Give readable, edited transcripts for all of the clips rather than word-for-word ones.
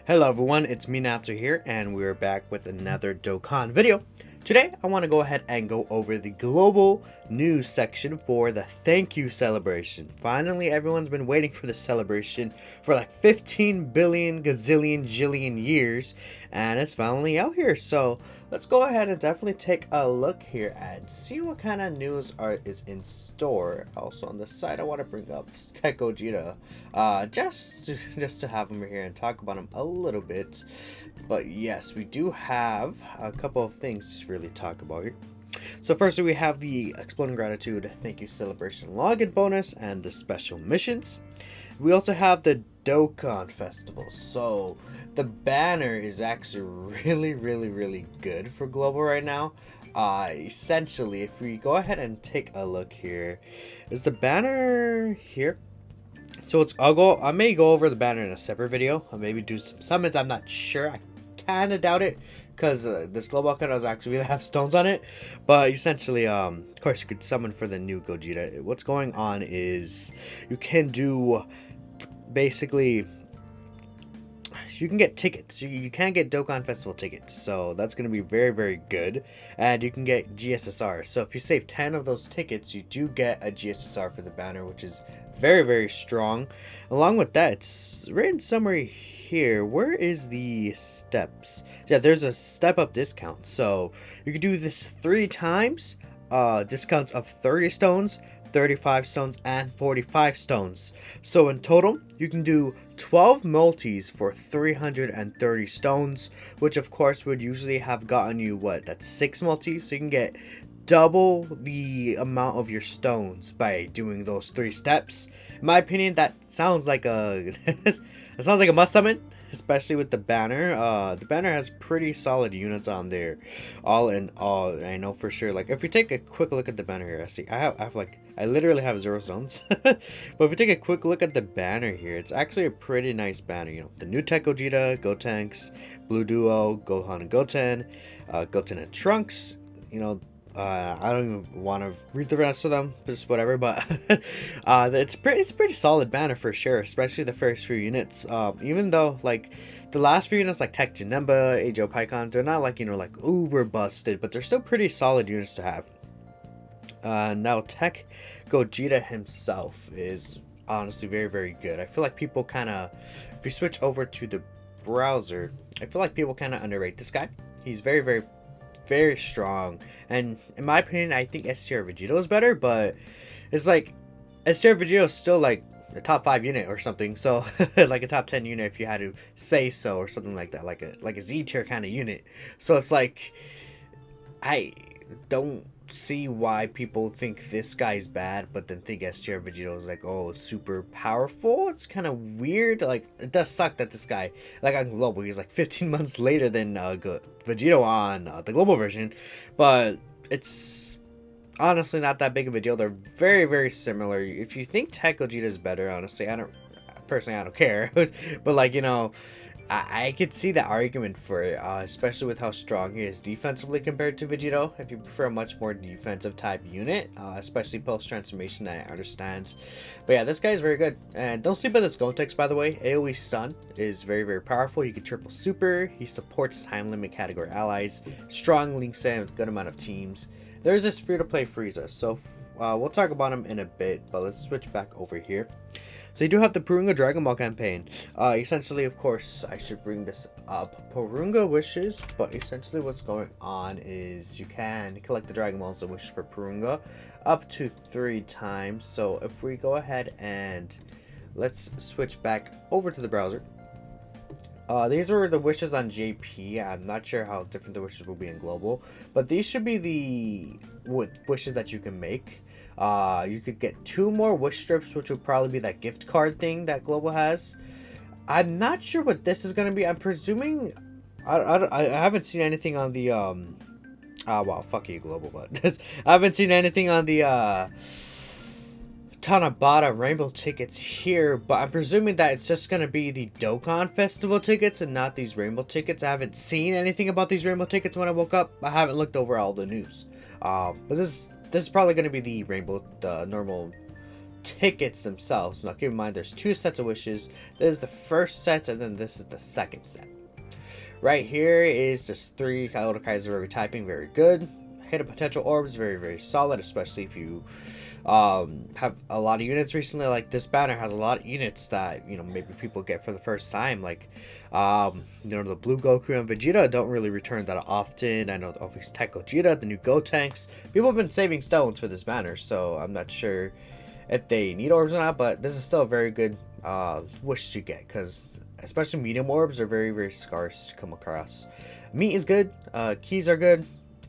Hello everyone, it's me Natsu here, and we're back with another Dokkan video. Today, I want to go ahead and go over the global news section for the thank you celebration. Finally, everyone's been waiting for the celebration for like 15 billion gazillion jillion years, and it's finally out here. So let's go ahead and definitely take a look here and see what kind of news is in store. Also on the side, I want to bring up Tech Gogeta, just to have him here and talk about him a little bit. But yes, we do have a couple of things to really talk about here. So firstly, we have the Exploding Gratitude Thank You Celebration Login bonus and the special missions. We also have the Dokkan Festival. So the banner is actually really good for global right now. Essentially, if we go ahead and take a look here, is the banner here? So I may go over the banner in a separate video. I'll maybe do some summons. I'm not sure. I kind of doubt it because this global account doesn't actually have stones on it. But essentially, of course, you could summon for the new Gogeta. What's going on is you can do basically. You can get tickets. You can get Dokkan Festival tickets. So that's going to be very good. And you can get GSSR. So if you save 10 of those tickets, you do get a GSSR for the banner, which is very strong. Along with that, it's written somewhere here. Where is the steps? Yeah, there's a step up discount. So you can do this 3 times. Discounts of 30 stones, 35 stones, and 45 stones. So in total, you can do 12 multis for 330 stones, which of course would usually have gotten you, that's 6 multis. So you can get double the amount of your stones by doing those 3 steps. In my opinion, that sounds like a it sounds like a must summon, especially with the banner. The banner has pretty solid units on there. All in all, I know for sure. Like if we take a quick look at the banner here, I literally have 0 stones. But if we take a quick look at the banner here, it's actually a pretty nice banner. You know, the new Tech Gogeta, Gotenks, Blue Duo, Gohan and Goten, Goten and Trunks. You know, I don't even want to read the rest of them, just whatever. But it's a pretty solid banner for sure, especially the first few units. Even though like the last few units like Tech Janemba, Ajo Pycon, they're not like like uber busted, but they're still pretty solid units to have. Now Tech Gogeta himself is honestly very good. I feel like people kind of, if you switch over to the browser, I feel like people kind of underrate this guy. He's very strong, and in my opinion, I think STR Vegito is better, but it's like STR Vegito is still like a top 5 unit or something, so like a top 10 unit if you had to say so, or something like that, like a Z tier kind of unit. So it's like I don't see why people think this guy's bad, but then think STR Vegito is like, oh, super powerful. It's kind of weird. Like, it does suck that this guy, like on global, he's like 15 months later than Vegito on the global version, but it's honestly not that big of a deal. They're very similar. If you think Tech Gogeta is better, honestly, I don't care. But like, I could see the argument for it, especially with how strong he is defensively compared to Vegito. If you prefer a much more defensive type unit, especially post transformation, I understand. But yeah, this guy is very good. And don't sleep on this Gotenks, by the way. AoE stun is very powerful. You can triple super. He supports time limit category allies. Strong link set with a good amount of teams. There's this free to play Frieza. So we'll talk about him in a bit, but let's switch back over here. So you do have the Purunga Dragon Ball campaign. Essentially, of course, I should bring this up. Purunga wishes, but essentially what's going on is you can collect the Dragon Balls and wish for Purunga up to 3 times. So if we go ahead and let's switch back over to the browser. These were the wishes on JP. I'm not sure how different the wishes will be in global, but these should be the wishes that you can make. You could get 2 more wish strips, which would probably be that gift card thing that global has. I'm not sure what this is going to be. I'm presuming I haven't seen anything on the well, fuck you global, but I haven't seen anything on the Tanabata rainbow tickets here, but I'm presuming that it's just going to be the Dokkan Festival tickets and not these rainbow tickets. I haven't seen anything about these rainbow tickets when I woke up. I haven't looked over all the news. But this is probably going to be the rainbow, the normal tickets themselves. Now keep in mind there's 2 sets of wishes. This is the first set, and then this is the second set. Right here is just 3 Kaido Kaiser typing, very good. Hidden potential orbs, very, very solid, especially if you have a lot of units recently. Like this banner has a lot of units that, you know, maybe people get for the first time. Like, you know, the blue Goku and Vegeta don't really return that often. I know obviously Tech Gogeta, the new Gotenks. People have been saving stones for this banner, so I'm not sure if they need orbs or not, but this is still a very good wish to get, because especially medium orbs are very, very scarce to come across. Meat is good, keys are good.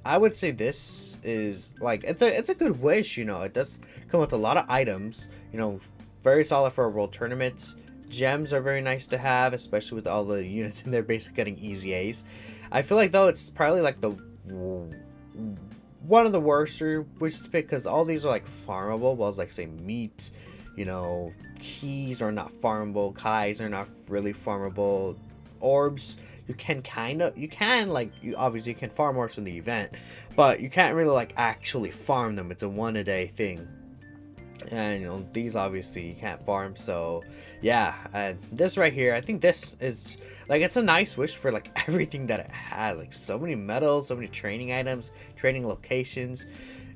I would say this is like, it's a good wish, you know. It does come with a lot of items, you know, very solid for world tournaments. Gems are very nice to have, especially with all the units in there basically getting easy A's. I feel like though it's probably like the one of the worst wishes to pick, because all these are like farmable, while like say meat, you know, keys are not farmable, kais are not really farmable, orbs you obviously can farm orbs from the event, but you can't really like actually farm them. It's a 1-a-day thing, and you know these obviously you can't farm. So yeah, and this right here, I think this is like, it's a nice wish for like everything that it has, like so many medals, so many training items, training locations,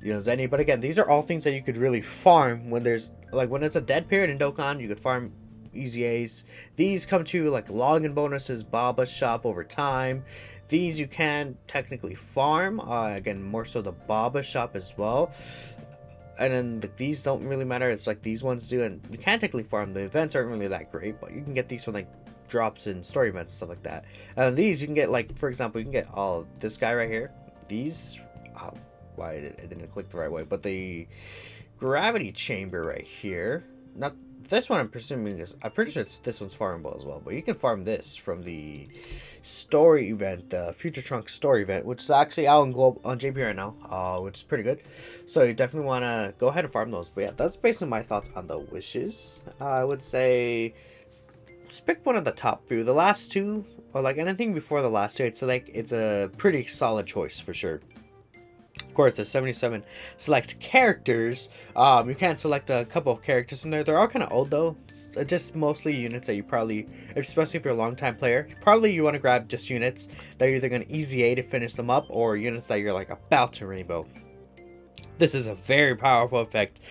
you know, Zenny. But again, these are all things that you could really farm when there's like, when it's a dead period in Dokkan, you could farm easy A's. These come to like login bonuses, Baba shop over time. These you can technically farm, again more so the Baba shop as well. And then these don't really matter, it's like these ones do, and you can't technically farm. The events aren't really that great, but you can get these from like drops in story events and stuff like that. And these you can get, like for example, you can get this guy right here. These, why it didn't click the right way, but the gravity chamber right here, not this one, I'm presuming is, I'm pretty sure this one's farmable as well, but you can farm this from the story event, the Future Trunks story event, which is actually out on JP right now, which is pretty good. So you definitely want to go ahead and farm those. But yeah, that's basically my thoughts on the wishes. I would say just pick one of the top few. The last two, or like anything before the last two, it's like, it's a pretty solid choice for sure. Of course, there's 77 select characters. You can select a couple of characters from there. They're all kind of old though. Just mostly units that you probably, especially if you're a long time player, probably you want to grab just units that are either going to easy A to finish them up, or units that you're like about to rainbow. This is a very powerful effect.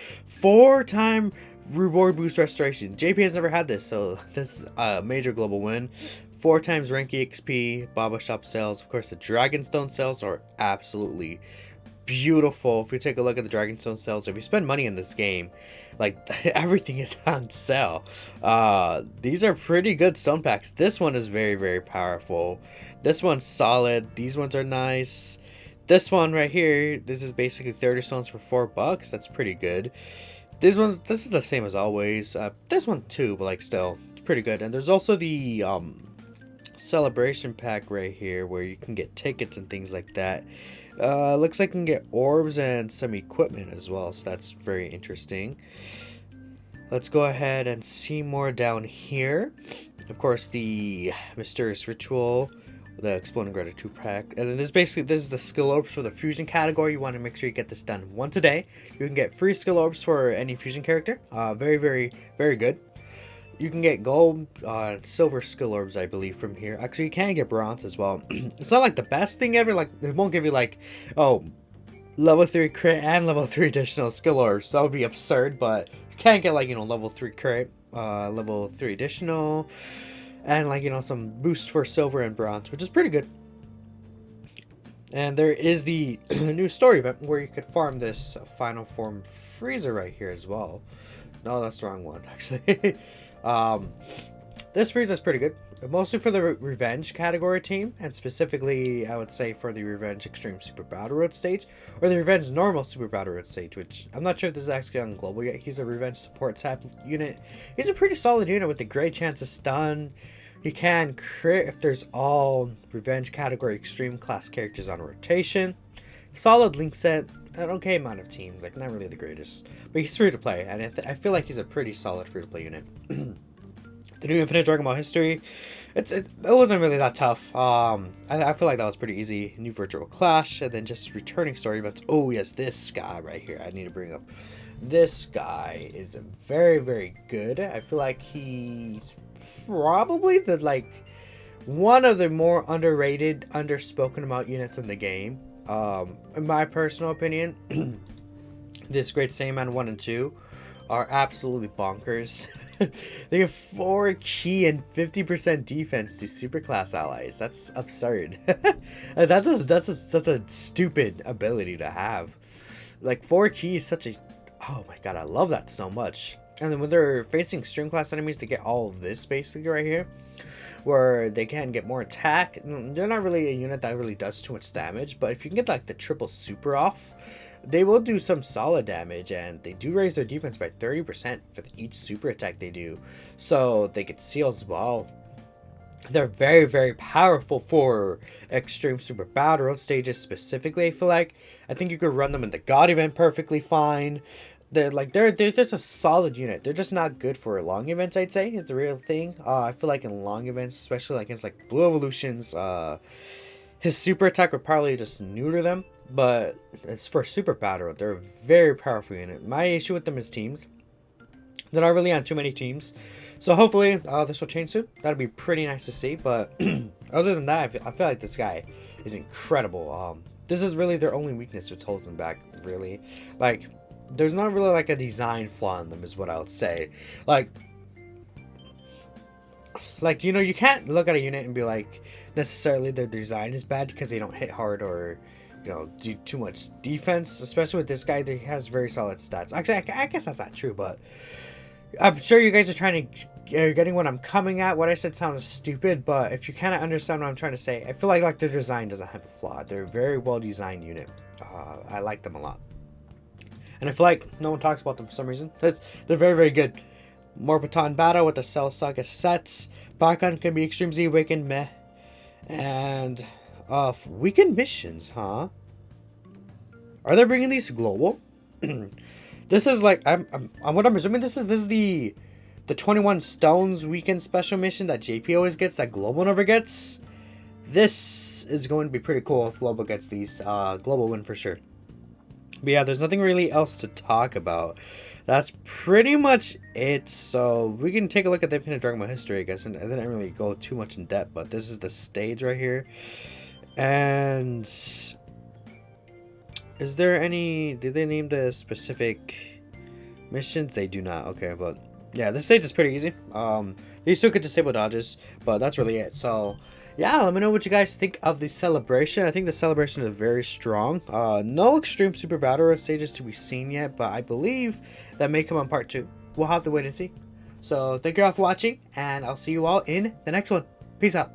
4-time reward boost restoration. JP has never had this, so this is a major global win. 4 times rank EXP, Baba shop sales. Of course, the Dragonstone sales are absolutely beautiful. If you take a look at the Dragonstone sales, if you spend money in this game, like everything is on sale. These are pretty good stone packs. This one is very, very powerful. This one's solid. These ones are nice. This one right here, this is basically 30 stones for $4. That's pretty good. This is the same as always. This one too, but like still, it's pretty good. And there's also the celebration pack right here where you can get tickets and things like that. Looks like you can get orbs and some equipment as well, so that's very interesting. Let's go ahead and see more down here. Of course, the mysterious ritual, the exploding gratitude pack, and then this is the skill orbs for the fusion category. You want to make sure you get this done once a day. You can get free skill orbs for any fusion character. Very, very, very good. You can get gold, silver skill orbs, I believe, from here. Actually, you can get bronze as well. It's not like the best thing ever. Like, it won't give you like, oh, level 3 crit and level 3 additional skill orbs. That would be absurd, but you can get like, you know, level 3 crit, level 3 additional, and like, you know, some boost for silver and bronze, which is pretty good. And there is the new story event where you could farm this final form Frieza right here as well. No, that's the wrong one, actually. This Frieza is pretty good, mostly for the Revenge category team, and specifically, I would say for the Revenge Extreme Super Battle Road stage, or the Revenge Normal Super Battle Road stage, which I'm not sure if this is actually on global yet. He's a Revenge support type unit. He's a pretty solid unit with a great chance of stun. He can crit if there's all Revenge category Extreme class characters on rotation. Solid link set. An okay amount of teams, like not really the greatest, but he's free to play, and I feel like he's a pretty solid free to play unit. The new Infinite Dragon Ball history, it wasn't really that tough. I feel like that was pretty easy. New virtual clash, and then just returning story events. Oh yes, this guy right here I need to bring up. This guy is very, very good. I feel like he's probably the one of the more underrated, underspoken about units in the game. In my personal opinion, this Great Saiyaman 1 and 2 are absolutely bonkers. They have 4 key and 50% defense to superclass allies. That's absurd. Such a stupid ability to have. Like 4 key is such a... Oh my god, I love that so much. And then when they're facing stream class enemies, to get all of this basically right here, where they can get more attack. They're not really a unit that really does too much damage, but if you can get like the triple super off, they will do some solid damage, and they do raise their defense by 30% for each super attack they do. So they get seals as well. They're very, very powerful for extreme super battle road stages specifically. I feel like I think you could run them in the God event perfectly fine. They're just a solid unit. They're just not good for long events, I'd say. It's a real thing. I feel like in long events, especially like against like Blue Evolutions, his super attack would probably just neuter them. But it's for super battle. They're a very powerful unit. My issue with them is teams. They're not really on too many teams. So hopefully this will change soon. That'd be pretty nice to see. But other than that, I feel like this guy is incredible. This is really their only weakness, which holds them back, really. Like, there's not really like a design flaw in them, is what I would say. Like, you know, you can't look at a unit and be like, necessarily their design is bad because they don't hit hard or, you know, do too much defense. Especially with this guy, he has very solid stats. Actually, I guess that's not true, but I'm sure you guys are trying to, you're getting what I'm coming at. What I said sounds stupid, but if you kind of understand what I'm trying to say, I feel like their design doesn't have a flaw. They're a very well designed unit. I like them a lot. And I feel like no one talks about them for some reason. They're very, very good. More baton battle with the Cell Saga sets. Dokkan can be Extreme Z, Awakened, meh. And weekend missions, huh? Are they bringing these global? This is like what I'm assuming this is the 21 Stones weekend special mission that JP always gets that Global never gets. This is going to be pretty cool if Global gets these. Global win for sure. But yeah, there's nothing really else to talk about. That's pretty much it. So we can take a look at the Infinite Dragon Ball history, I guess. And I didn't really go too much in depth, but this is the stage right here. And is there any... Did they name the specific missions? They do not. Okay, but yeah, this stage is pretty easy. These two could disable dodges, but that's really it. So yeah, let me know what you guys think of the celebration. I think the celebration is very strong. No extreme super battle road stages to be seen yet, but I believe that may come on part 2. We'll have to wait and see. So thank you all for watching, and I'll see you all in the next one. Peace out.